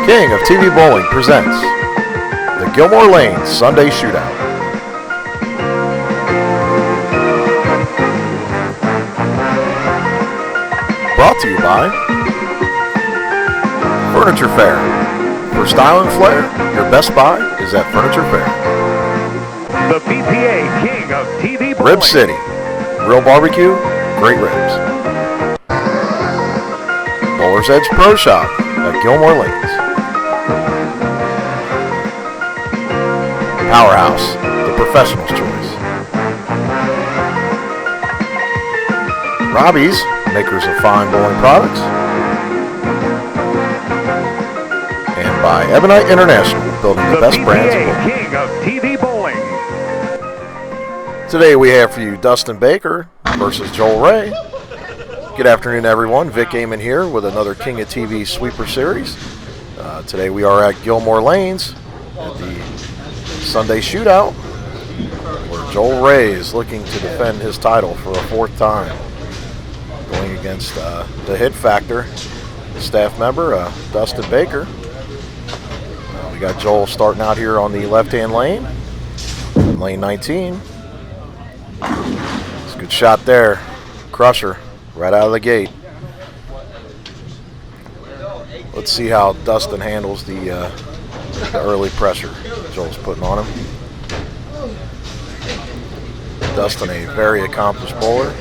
King of TV Bowling presents the Gilmore Lanes Sunday Shootout. Brought to you by Furniture Fair. For style and flair, your best buy is at Furniture Fair. The PPA King of TV Bowling. Rib City. Real barbecue, great ribs. Bowler's Edge Pro Shop at Gilmore Lanes. Powerhouse, the professional's choice. Robbie's, makers of fine bowling products. And by Ebonite International, building the best brands of bowling. King of TV Bowling. Today we have for you Dustin Baker versus Joel Ray. Good afternoon, everyone. Vic Amon here with another King of TV Sweeper Series. Today we are at Gilmore Lanes at the Sunday Shootout, where Joel Ray is looking to defend his title for a fourth time, going against the Hit Factor staff member, Dustin Baker. We got Joel starting out here on the left-hand lane, lane 19. It's a good shot there. Crusher right out of the gate. Let's see how Dustin handles the early pressure Joel's putting on him. Dustin, a very accomplished bowler.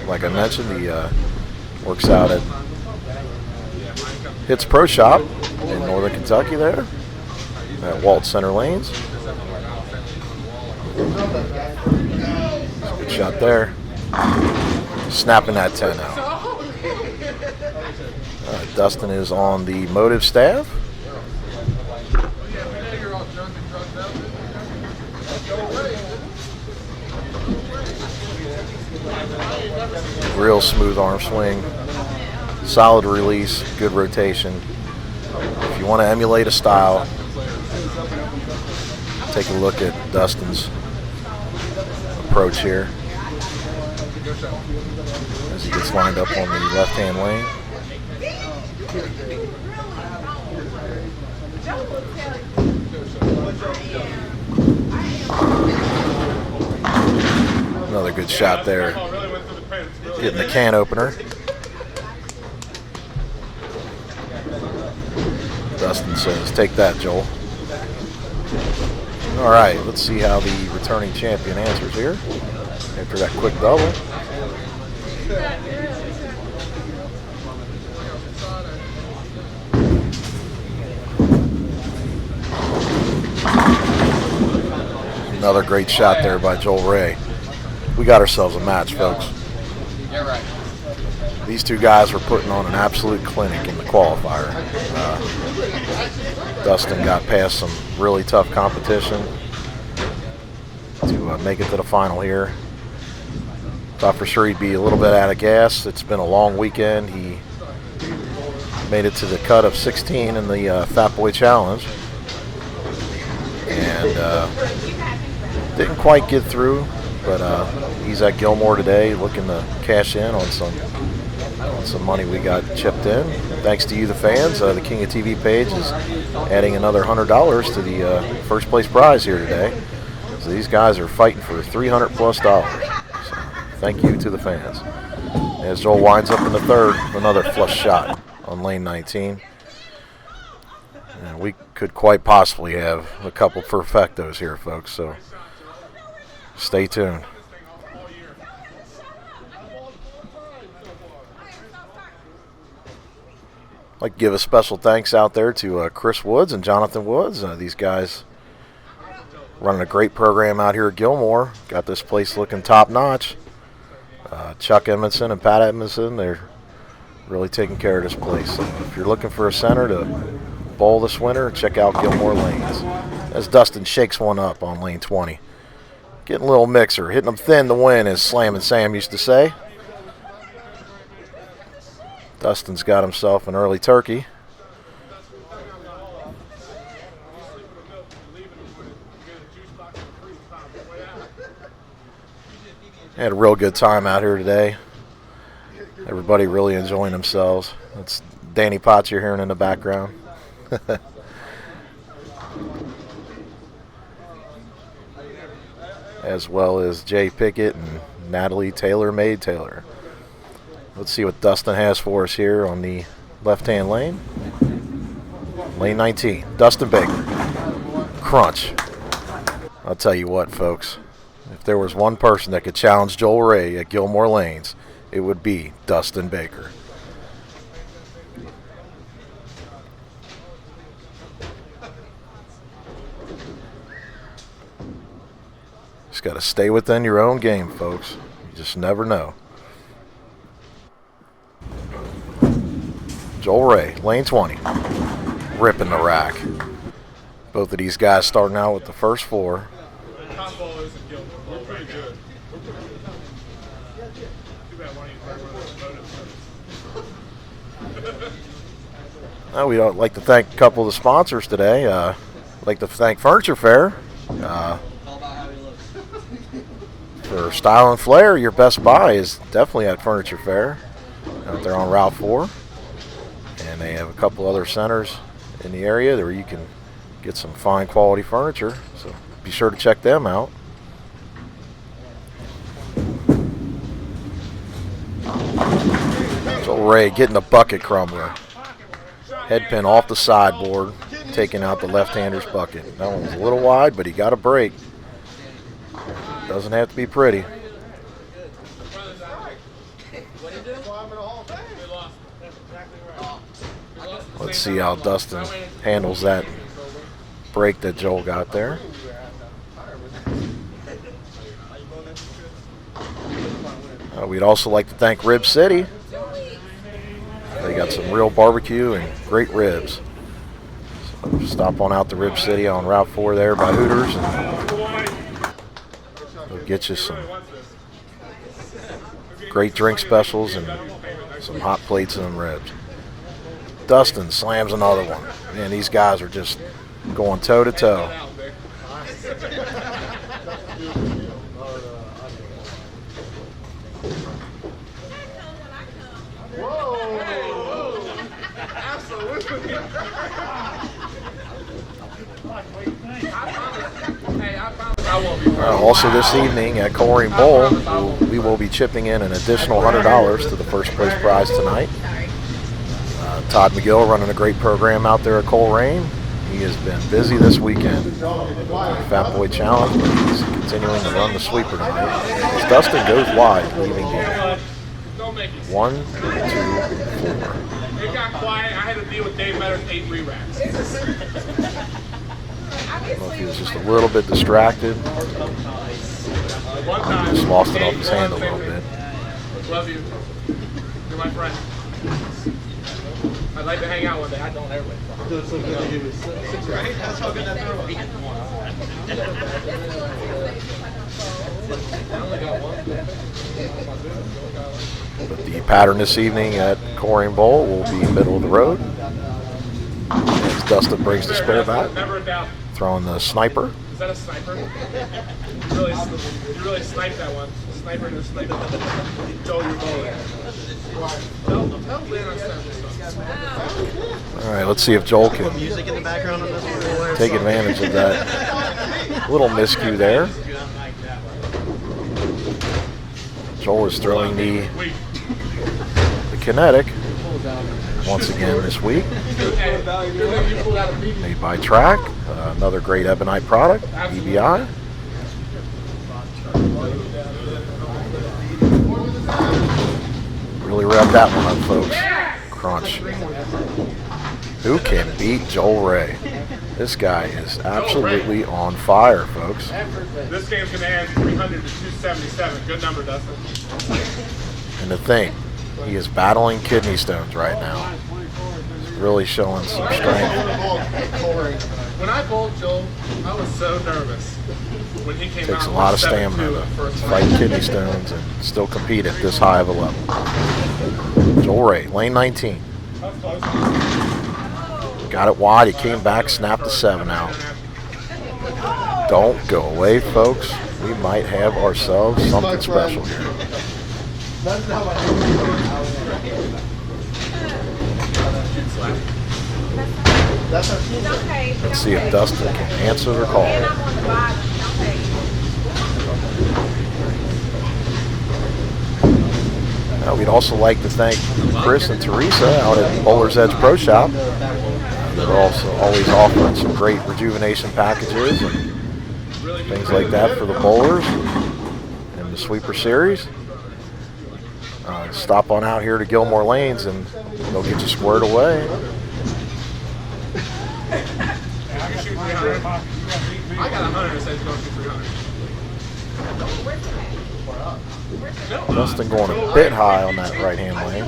Like I mentioned, he works out at Hits Pro Shop in Northern Kentucky there at Walt Center Lanes. Good shot there. Snapping that 10 out. Dustin is on the motive staff. Real smooth arm swing. Solid release. Good rotation. If you want to emulate a style, take a look at Dustin's approach here as he gets lined up on the left-hand lane. Another good shot there, getting the can opener. Dustin says, "Take that, Joel." All right, let's see how the returning champion answers here after that quick double. Another great shot there by Joel Ray. We got ourselves a match, folks. These two guys were putting on an absolute clinic in the qualifier. Dustin got past some really tough competition to make it to the final here. Thought for sure he'd be a little bit out of gas. It's been a long weekend. He made it to the cut of 16 in the Fat Boy Challenge. And didn't quite get through, but he's at Gilmore today looking to cash in on some money we got chipped in. Thanks to you, the fans. The King of TV page is adding another $100 to the first place prize here today. So these guys are fighting for $300+. So thank you to the fans. As Joel winds up in the third, another flush shot on lane 19. And we could quite possibly have a couple perfectos here, folks. So stay tuned. I'd like to give a special thanks out there to Chris Woods and Jonathan Woods. These guys running a great program out here at Gilmore. Got this place looking top notch. Chuck Edmondson and Pat Edmondson, they're really taking care of this place. So if you're looking for a center to bowl this winter, check out Gilmore Lanes. As Dustin shakes one up on lane 20. Getting a little mixer, hitting them thin to win, as Slam and Sam used to say. Dustin's got himself an early turkey. Had a real good time out here today. Everybody really enjoying themselves. That's Danny Potts you're hearing in the background. As well as Jay Pickett and Natalie Taylor-Made Taylor. Let's see what Dustin has for us here on the left-hand lane. Lane 19, Dustin Baker. Crunch. I'll tell you what, folks. If there was one person that could challenge Joel Ray at Gilmore Lanes, it would be Dustin Baker. Just got to stay within your own game, folks. You just never know. Joel Ray, lane 20, ripping the rack. Both of these guys starting out with the first four. We're pretty good. We'd like to thank a couple of the sponsors today. I'd like to thank Furniture Fair. For style and flair, your best buy is definitely at Furniture Fair out there on Route 4. And they have a couple other centers in the area where you can get some fine quality furniture. So be sure to check them out. Joel Ray getting the bucket crumbler. Head pin off the sideboard, taking out the left-hander's bucket. That one was a little wide, but he got a break. Doesn't have to be pretty. Let's see how Dustin handles that break that Joel got there. We'd also like to thank Rib City. They got some real barbecue and great ribs. So stop on out to Rib City on Route 4 there by Hooters, and they'll get you some great drink specials and some hot plates and ribs. Dustin slams another one. Man, these guys are just going toe to toe. Also this evening at Coring Bowl, we will be chipping in an additional $100 to the first place prize tonight. Todd McGill running a great program out there at Coleraine. He has been busy this weekend. Fat Boy Challenge, but he's continuing to run the sweeper tonight. As Dustin goes wide, leaving the 1, 2, 4. It got quiet. I had to deal with Dave Metter's 8 re-racks. I don't know if he was just a little bit distracted. Just lost it off his hand a little bit. Love you. You're my friend. I'd like to hang out one day. I don't ever. But the pattern this evening at Coring Bowl will be middle of the road. As Dustin brings the spare back, throwing the sniper. Is that a sniper? You really sniped that one. Sniper to sniper. Joel, you're bowling. All right, let's see if Joel can take advantage of that little miscue there. Joel is throwing the kinetic once again this week. Made by Track, another great Ebonite product, EBI. Really rev that one up, folks. Crunch. Who can beat Joel Ray? This guy is absolutely on fire, folks. This game's going to end 300 to 277. Good number, Dustin. And to think, he is battling kidney stones right now. He's really showing some strength. When I bowled Joel, I was so nervous. When he came Takes out a lot of stamina to fight kidney stones and still compete at this high of a level. Joel Ray, lane 19. Got it wide, he came back, snapped the 7 out. Don't go away, folks. We might have ourselves something special here. Let's see if Dustin can answer the call. Now, we'd also like to thank Chris and Teresa out at Bowler's Edge Pro Shop. They're also always offering some great rejuvenation packages and things like that for the bowlers and the sweeper series. Stop on out here to Gilmore Lanes and they'll get you squared away. I got 100. It says going to 300. Dustin going a bit high on that right-hand lane.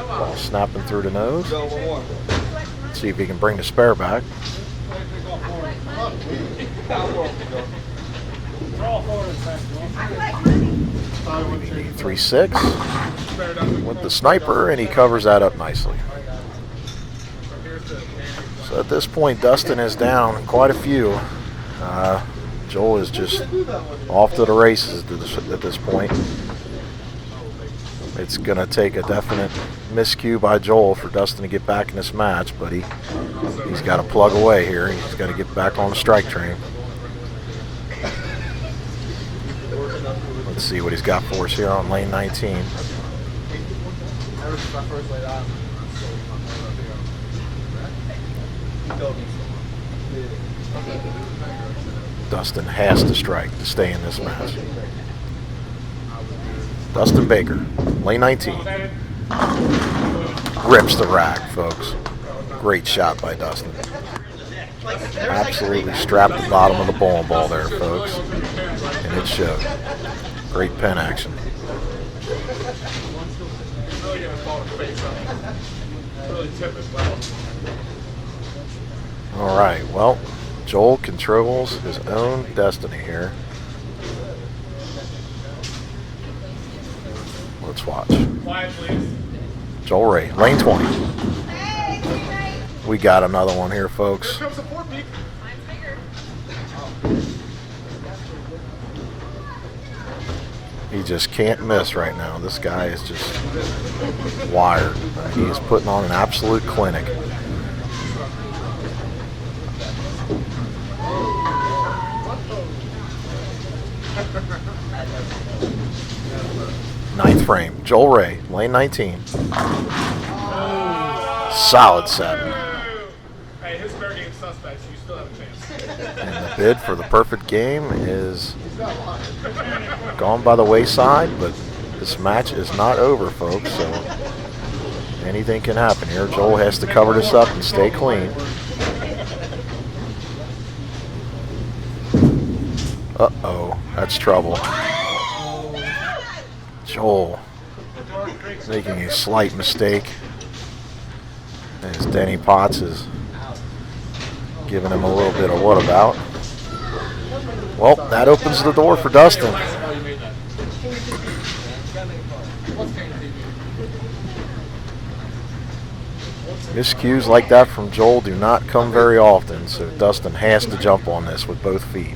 Ball snapping through the nose. Let's see if he can bring the spare back. 3-6 with the sniper, and he covers that up nicely. So at this point, Dustin is down quite a few. Joel is just off to the races at this point. It's going to take a definite miscue by Joel for Dustin to get back in this match, but he's got to plug away here. He's got to get back on the strike train. Let's see what he's got for us here on lane 19. Dustin has to strike to stay in this match. Dustin Baker, lane 19. Rips the rack, folks. Great shot by Dustin. Absolutely strapped the bottom of the bowling ball there, folks. And it showed. Great pin action. All right, well, Joel controls his own destiny here. Let's watch. Joel Ray, lane 20. We got another one here, folks. He just can't miss right now. This guy is just wired. He is putting on an absolute clinic. Ninth frame, Joel Ray, lane 19. Solid set. Hey, his fair game suspects, you still have a chance. And the bid for the perfect game is gone by the wayside, but this match is not over, folks, so anything can happen here. Joel has to cover this up and stay clean. Uh-oh, that's trouble. Joel making a slight mistake as Denny Potts is giving him a little bit of what about. Well, that opens the door for Dustin. Miscues like that from Joel do not come very often, so Dustin has to jump on this with both feet.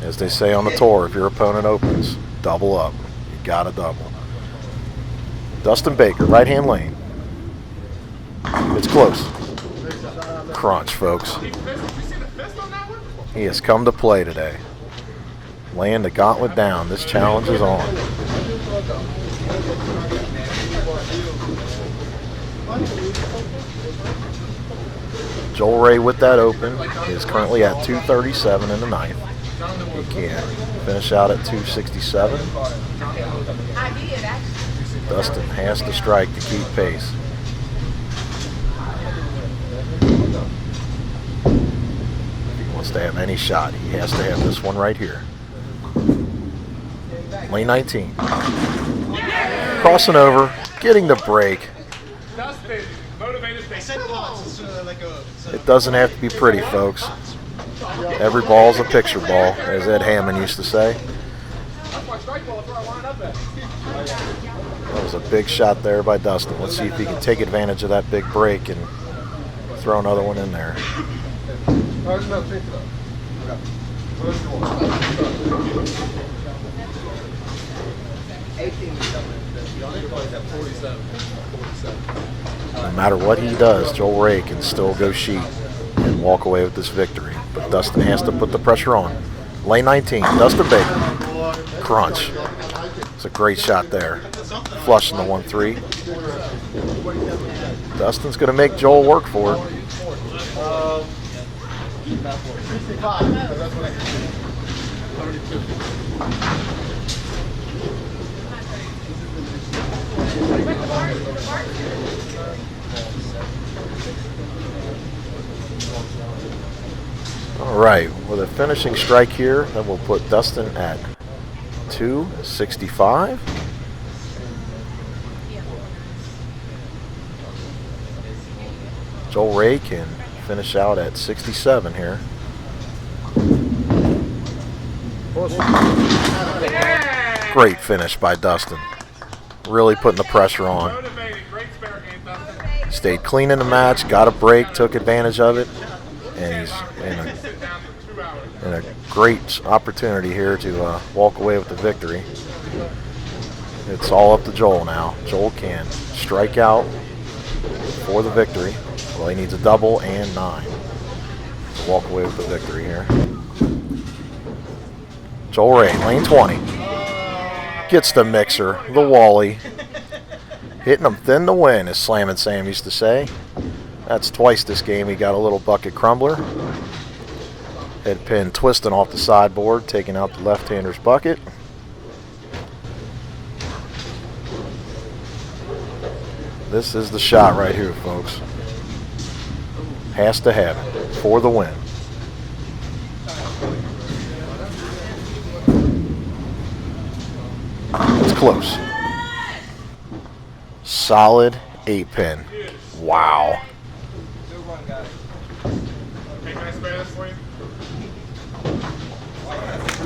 As they say on the tour, if your opponent opens, double up. You gotta double. Dustin Baker, right-hand lane. It's close. Crunch, folks. He has come to play today. Laying the gauntlet down. This challenge is on. Joel Ray with that open is currently at 237 in the ninth. He can finish out at 267. Dustin has to strike to keep pace. If he wants to have any shot, he has to have this one right here. Lane 19. Crossing over, getting the break. It doesn't have to be pretty, folks. Every ball's a picture ball, as Ed Hammond used to say. That was a big shot there by Dustin. Let's see if he can take advantage of that big break and throw another one in there. No matter what he does, Joel Ray can still go sheet and walk away with this victory. But Dustin has to put the pressure on. Lane 19, Dustin Baker. Crunch. It's a great shot there. Flushing the 1-3. Dustin's going to make Joel work for it. All right, with a finishing strike here, that will put Dustin at 265. Joel Ray can finish out at 67 here. Great finish by Dustin. Really putting the pressure on. Stayed clean in the match, got a break, took advantage of it, and he's in a great opportunity here to walk away with the victory. It's all up to Joel now. Joel can strike out for the victory. Well, he needs a double and 9 to walk away with the victory here. Joel Ray, lane 20. Gets the mixer, the Wally. Hitting him thin to win, as Slam and Sam used to say. That's twice this game he got a little bucket crumbler. Head pin twisting off the sideboard, taking out the left-hander's bucket. This is the shot right here, folks. Has to have it for the win. It's close. Solid 8-pin. Wow.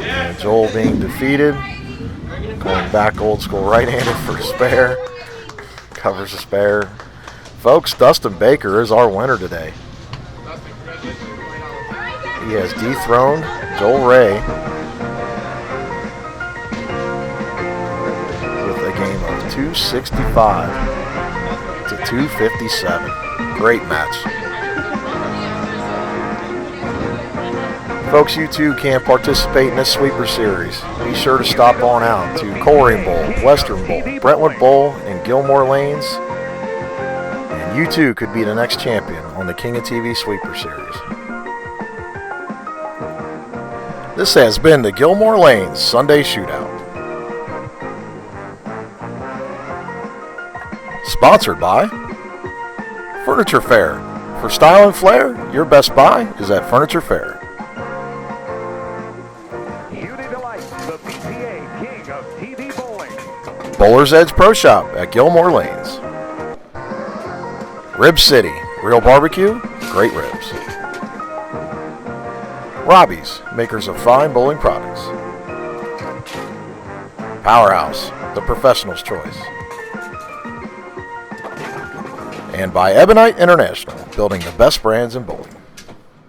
And Joel being defeated. Going back old school right-handed for a spare. Covers a spare. Folks, Dustin Baker is our winner today. He has dethroned Joel Ray with a game of 265 to 257. Great match. Folks, you too can participate in this sweeper series. Be sure to stop on out to Coleraine Bowl, Western Bowl, Brentwood Bowl, and Gilmore Lanes. And you too could be the next champion on the King of TV Sweeper Series. This has been the Gilmore Lanes Sunday Shootout. Sponsored by Furniture Fair. For style and flair, your best buy is at Furniture Fair. The PPA King of TV Bowling. Bowler's Edge Pro Shop at Gilmore Lanes. Rib City, real barbecue, great ribs. Robbie's, makers of fine bowling products. Powerhouse, the professional's choice. And by Ebonite International, building the best brands in bowling.